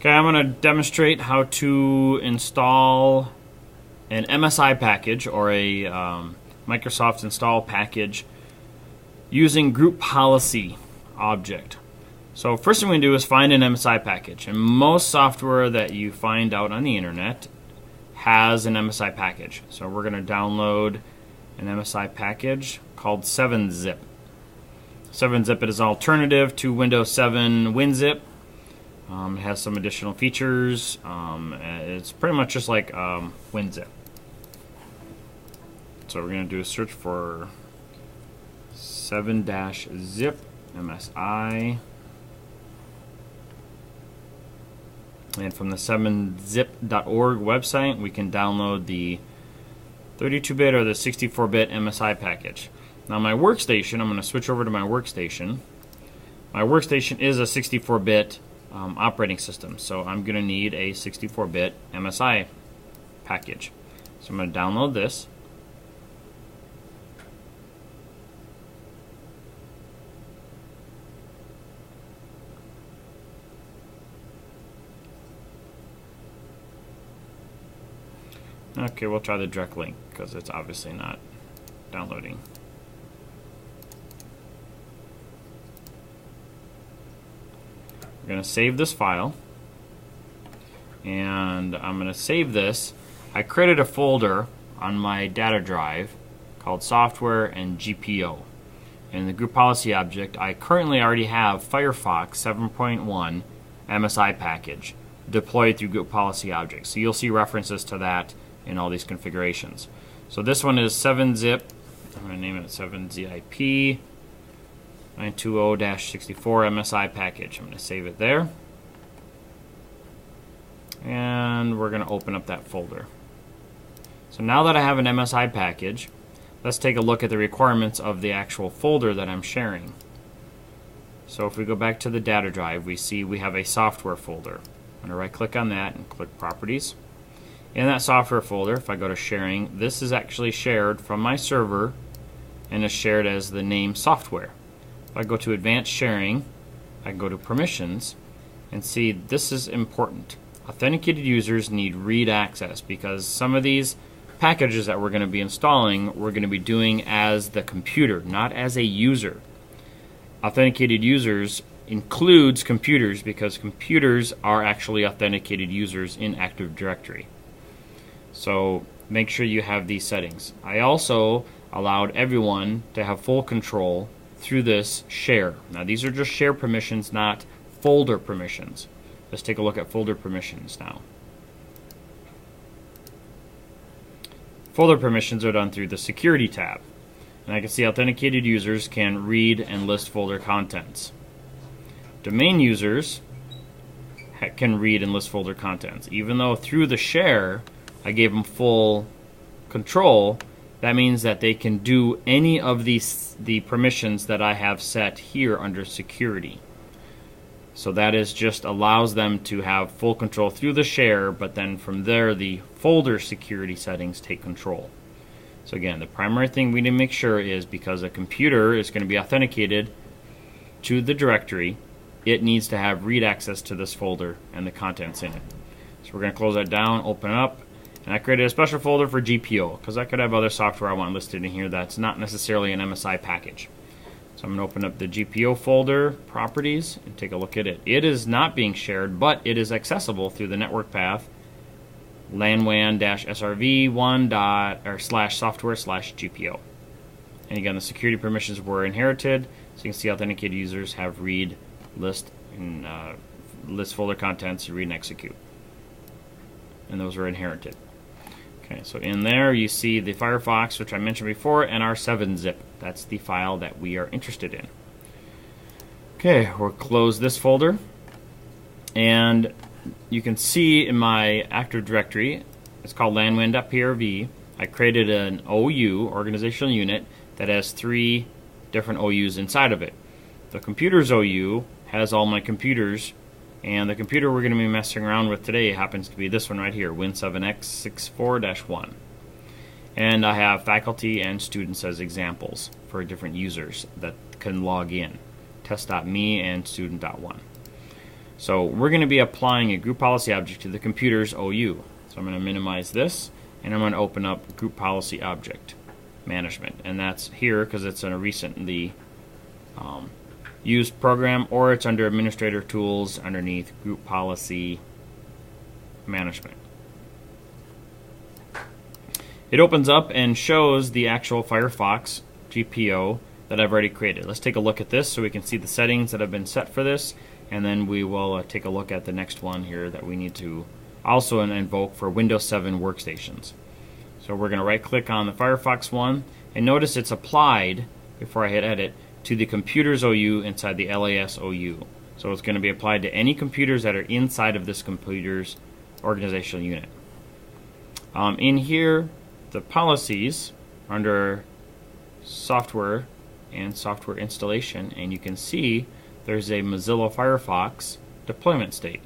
Okay, I'm going to demonstrate how to install an MSI package or a Microsoft install package using group policy object. So first thing we do is find an MSI package, and most software that you find out on the internet has an MSI package. So we're going to download an MSI package called 7-Zip. 7-Zip is an alternative to Windows 7 WinZip. It has some additional features. It's pretty much just like WinZip. So we're going to do a search for 7-Zip MSI. And from the 7zip.org website, we can download the 32-bit or the 64-bit MSI package. Now my workstation, I'm going to switch over to my workstation. My workstation is a 64-bit operating system, so I'm going to need a 64-bit MSI package. So I'm going to download this. Okay, we'll try the direct link because it's obviously not downloading. We're going to save this file, and I'm going to save this. I created a folder on my data drive called Software and GPO. In the group policy object, I currently already have Firefox 7.1 MSI package deployed through group policy objects. So you'll see references to that in all these configurations. So this one is 7-Zip. I'm going to name it 7-Zip 920-64 MSI package. I'm going to save it there. And we're going to open up that folder. So now that I have an MSI package, let's take a look at the requirements of the actual folder that I'm sharing. So if we go back to the data drive, we see we have a software folder. I'm going to right click on that and click Properties. In that software folder, if I go to sharing, this is actually shared from my server and is shared as the name software. If I go to Advanced Sharing, I can go to Permissions and see this is important. Authenticated users need read access because some of these packages that we're going to be installing, we're going to be doing as the computer, not as a user. Authenticated users includes computers because computers are actually authenticated users in Active Directory. So make sure you have these settings. I also allowed everyone to have full control through this share. Now these are just share permissions, not folder permissions. Let's take a look at folder permissions now. Folder permissions are done through the Security tab. And I can see authenticated users can read and list folder contents. Domain users can read and list folder contents. Even though through the share I gave them full control, that means that they can do any of the permissions that I have set here under security. So that is just allows them to have full control through the share, but then from there the folder security settings take control. So again, the primary thing we need to make sure is because a computer is going to be authenticated to the directory, it needs to have read access to this folder and the contents in it. So we're going to close that down, open it up. And I created a special folder for GPO because I could have other software I want listed in here that's not necessarily an MSI package. So I'm going to open up the GPO folder, Properties, and take a look at it. It is not being shared, but it is accessible through the network path LANWAN-SRV1/software/GPO. And again, the security permissions were inherited, so you can see authenticated users have read, list, and list folder contents, read and execute. And those are inherited. Okay, so in there you see the Firefox, which I mentioned before, and our 7-Zip. That's the file that we are interested in. Okay, we'll close this folder. And you can see in my Active Directory, it's called LANWAN.PRV. I created an OU, organizational unit, that has 3 different OUs inside of it. The computers OU has all my computers, and the computer we're going to be messing around with today happens to be this one right here, Win7x64-1. And I have faculty and students as examples for different users that can log in, test.me and student.1. So we're going to be applying a group policy object to the computer's OU. So I'm going to minimize this, and I'm going to open up group policy object management. And that's here because it's in a recently used program, or it's under administrator tools underneath group policy management. It opens up and shows the actual Firefox GPO that I've already created. Let's take a look at this so we can see the settings that have been set for this, and then we will take a look at the next one here that we need to also invoke for Windows 7 workstations. So we're going to right click on the Firefox one, and notice it's applied, before I hit edit, to the computer's OU inside the LAS OU. So it's going to be applied to any computers that are inside of this computer's organizational unit. In here, the policies under software and software installation, and you can see there's a Mozilla Firefox deployment state,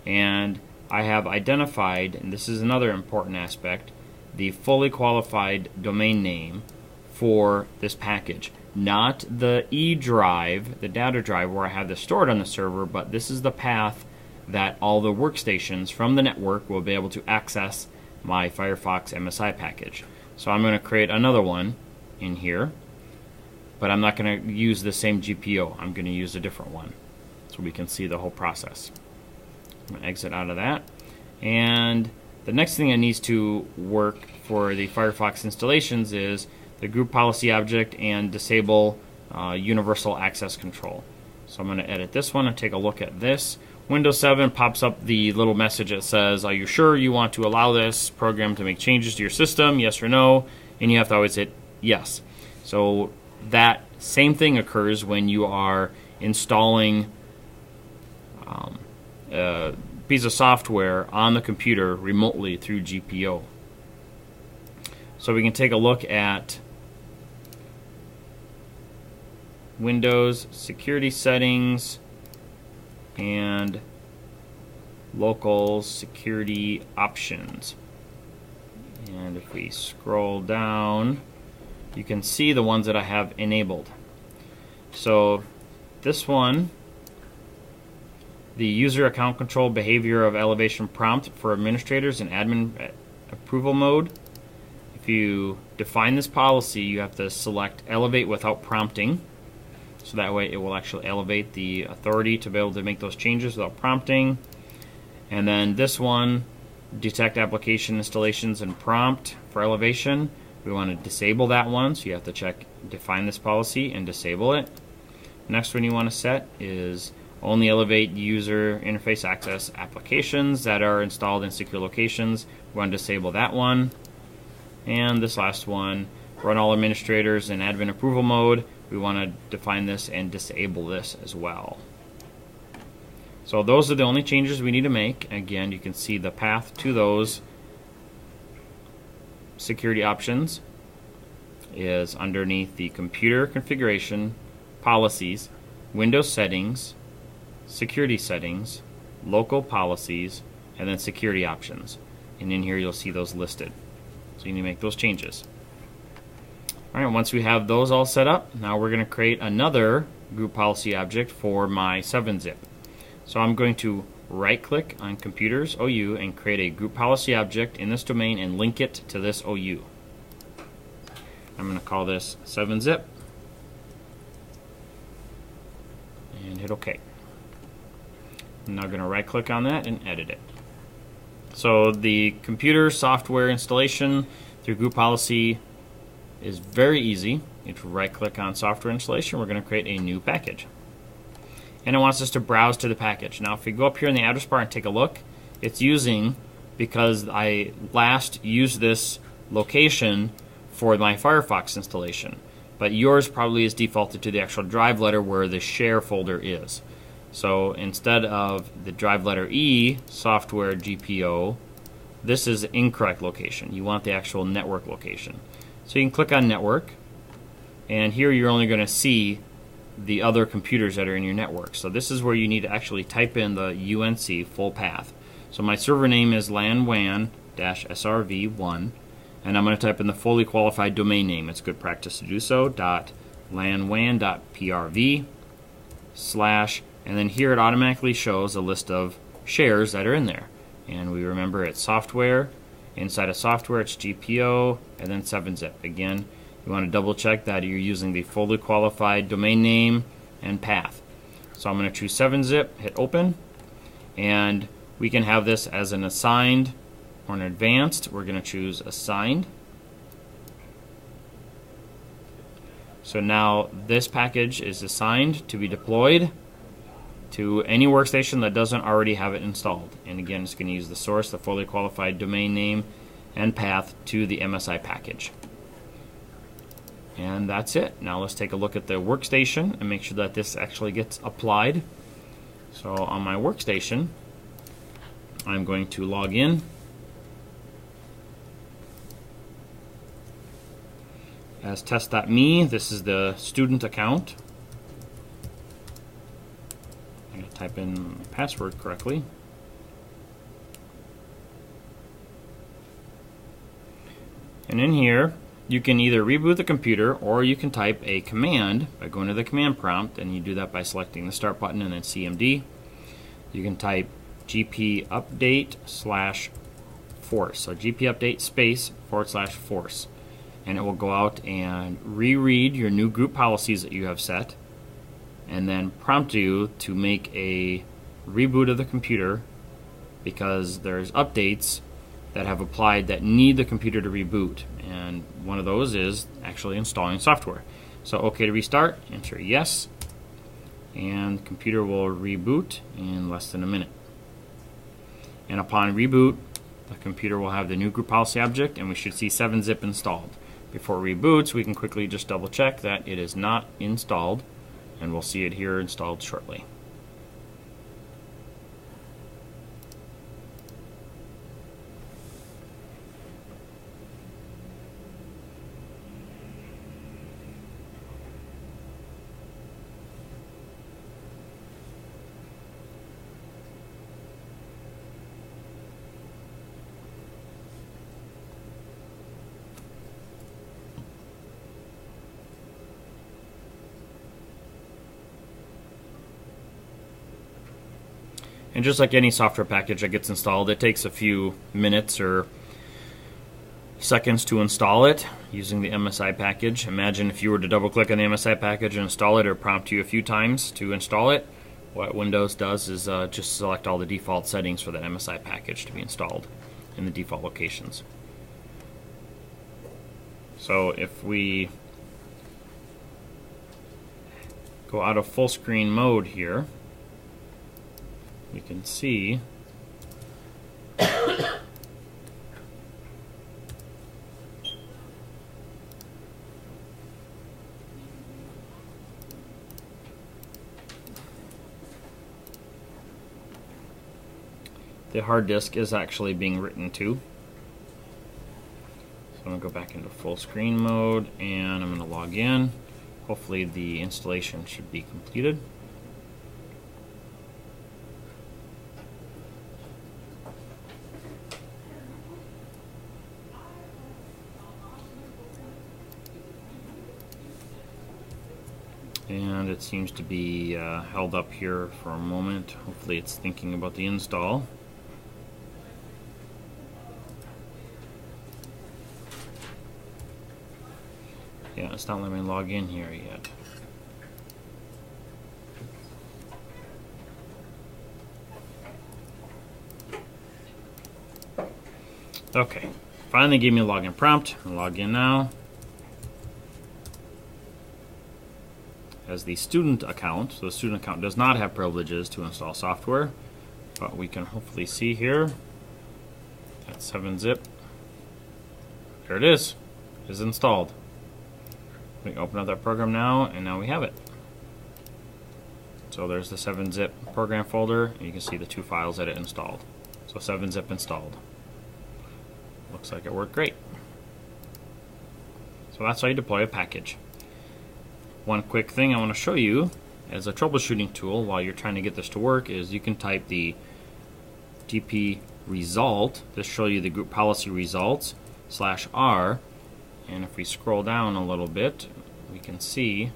and I have identified, and this is another important aspect, the fully qualified domain name for this package. Not the E drive, the data drive where I have this stored on the server, but this is the path that all the workstations from the network will be able to access my Firefox MSI package. So I'm going to create another one in here, but I'm not going to use the same GPO. I'm going to use a different one so we can see the whole process. I'm going to exit out of that. And the next thing that needs to work for the Firefox installations is the group policy object and disable universal access control. So I'm going to edit this one and take a look at this. Windows 7 pops up the little message that says, are you sure you want to allow this program to make changes to your system, yes or no? And you have to always hit yes. So that same thing occurs when you are installing a piece of software on the computer remotely through GPO. So we can take a look at Windows security settings and local security options. And if we scroll down, you can see the ones that I have enabled. So this one, the user account control behavior of elevation prompt for administrators in admin approval mode. If you define this policy, you have to select elevate without prompting. So that way it will actually elevate the authority to be able to make those changes without prompting. And then this one, detect application installations and prompt for elevation. We want to disable that one, so you have to check define this policy and disable it. Next one you want to set is only elevate user interface access applications that are installed in secure locations. We want to disable that one. And this last one, run all administrators in admin approval mode. We want to define this and disable this as well. So those are the only changes we need to make. Again, you can see the path to those security options is underneath the computer configuration, policies, Windows settings, security settings, local policies, and then security options. And in here you'll see those listed. So you need to make those changes. Alright, once we have those all set up, now we're going to create another group policy object for my 7-zip. So I'm going to right click on computers OU and create a group policy object in this domain and link it to this OU. I'm going to call this 7-zip and hit OK. I'm now going to right click on that and edit it. So the computer software installation through group policy is very easy. You right click on software installation, we're going to create a new package. And it wants us to browse to the package. Now if we go up here in the address bar and take a look, it's using, because I last used this location for my Firefox installation, but yours probably is defaulted to the actual drive letter where the share folder is. So instead of the drive letter E, software GPO, this is the incorrect location. You want the actual network location. So you can click on network, and here you're only going to see the other computers that are in your network. So this is where you need to actually type in the UNC full path. So my server name is LANWAN-SRV1, and I'm going to type in the fully qualified domain name. It's good practice to do so. .LANWAN.PRV / And then here it automatically shows a list of shares that are in there. And we remember it's software. Inside of software, it's GPO, and then 7-zip. Again, you want to double check that you're using the fully qualified domain name and path. So I'm going to choose 7-zip, hit open, and we can have this as an assigned or an advanced. We're going to choose assigned. So now this package is assigned to be deployed to any workstation that doesn't already have it installed. And again, it's going to use the source, the fully qualified domain name and path to the MSI package. And that's it. Now let's take a look at the workstation and make sure that this actually gets applied. So on my workstation, I'm going to log in. As test.me, this is the student account. I'm going to type in my password correctly. And in here, you can either reboot the computer or you can type a command by going to the command prompt, and you do that by selecting the start button and then CMD. You can type gp update/force. So gp update space /force. And it will go out and reread your new group policies that you have set, and then prompt you to make a reboot of the computer because there's updates that have applied that need the computer to reboot. And one of those is actually installing software. So OK to restart, enter yes, and the computer will reboot in less than a minute. And upon reboot, the computer will have the new group policy object, and we should see 7-zip installed. Before it reboots, we can quickly just double check that it is not installed, and we'll see it here installed shortly. And just like any software package that gets installed, it takes a few minutes or seconds to install it using the MSI package. Imagine if you were to double click on the MSI package and install it, or prompt you a few times to install it. What Windows does is just select all the default settings for that MSI package to be installed in the default locations. So if we go out of full screen mode here, we can see the hard disk is actually being written to. So I'm going to go back into full screen mode and I'm going to log in. Hopefully the installation should be completed. And it seems to be held up here for a moment. Hopefully it's thinking about the install. Yeah, it's not letting me log in here yet. Okay, finally gave me a login prompt. I'll log in now. As the student account, so the student account does not have privileges to install software, but we can hopefully see here that 7-zip. There it is installed. We can open up that program now, and now we have it. So there's the 7-zip program folder, and you can see the 2 files that it installed. So 7-zip installed. Looks like it worked great. So that's how you deploy a package. One quick thing I want to show you as a troubleshooting tool while you're trying to get this to work is you can type the gp result. This show you the group policy results /r, and if we scroll down a little bit, we can see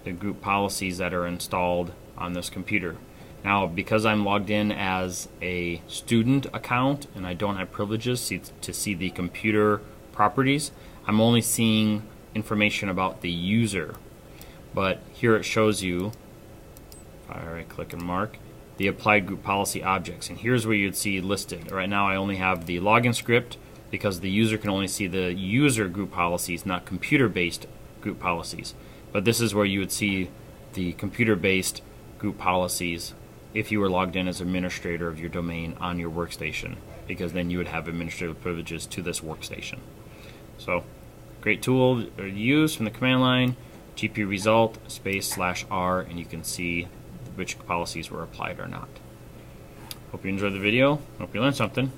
the group policies that are installed on this computer. Now, because I'm logged in as a student account and I don't have privileges to see the computer properties, I'm only seeing information about the user. But here it shows you, if I right click and mark, the applied group policy objects. And here's where you'd see listed. Right now I only have the login script because the user can only see the user group policies, not computer-based group policies. But this is where you would see the computer-based group policies if you were logged in as administrator of your domain on your workstation, because then you would have administrative privileges to this workstation. So, great tool to use from the command line, GP result /R, and you can see which policies were applied or not. Hope you enjoyed the video. Hope you learned something.